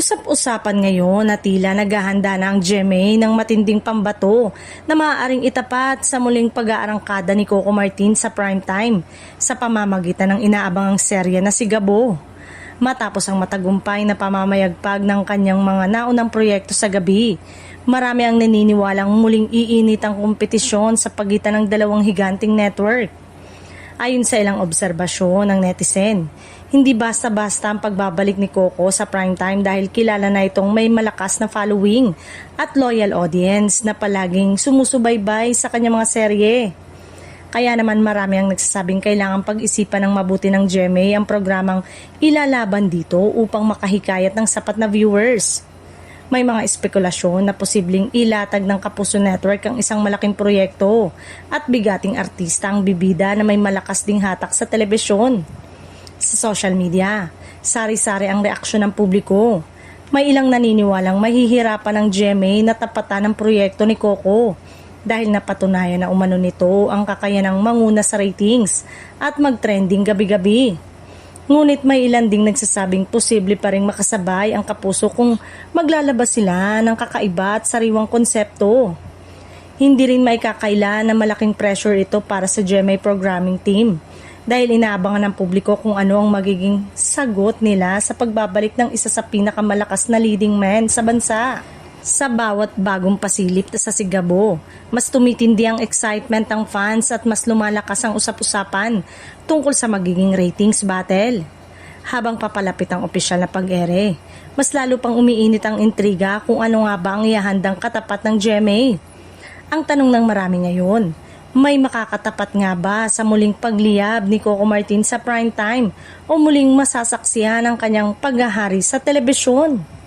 Usap-usapan ngayon na tila naghahanda na ang GMA ng matinding pambato na maaaring itapat sa muling pag-aarangkada ni Coco Martin sa primetime sa pamamagitan ng inaabangang serye na si Gabo. Matapos ang matagumpay na pamamayagpag ng kanyang mga naunang proyekto sa gabi, marami ang naniniwalang muling iinit ang kompetisyon sa pagitan ng dalawang higanting network. Ayon sa ilang obserbasyon ng netizen, hindi basta-basta ang pagbabalik ni Coco sa primetime dahil kilala na itong may malakas na following at loyal audience na palaging sumusubaybay sa kanyang mga serye. Kaya naman marami ang nagsasabing kailangan pag-isipan ng mabuti ng GMA ang programang ilalaban dito upang makahikayat ng sapat na viewers. May mga espekulasyon na posibleng ilatag ng Kapuso Network ang isang malaking proyekto at bigating artista ang bibida na may malakas ding hatak sa telebisyon. Sa social media, sari-sari ang reaksyon ng publiko. May ilang naniniwalang mahihirapan ng GMA na tapatan ang proyekto ni Coco dahil napatunayan na umano nito ang kakayanang manguna sa ratings at mag-trending gabi-gabi. Ngunit may ilan ding nagsasabing posible pa ring makasabay ang Kapuso kung maglalabas sila ng kakaiba at sariwang konsepto. Hindi rin may kakaila na malaking pressure ito para sa GMA programming team dahil inaabangan ng publiko kung ano ang magiging sagot nila sa pagbabalik ng isa sa pinakamalakas na leading man sa bansa. Sa bawat bagong pasilip sa si Gabo, mas tumitindi ang excitement ng fans at mas lumalakas ang usap-usapan tungkol sa magiging ratings battle. Habang papalapit ang opisyal na pag-ere, mas lalo pang umiinit ang intriga kung ano nga ba ang ihahandang katapat ng GMA. Ang tanong ng marami ngayon, may makakatapat nga ba sa muling pagliyab ni Coco Martin sa primetime o muling masasaksihan ang kanyang paghahari sa telebisyon?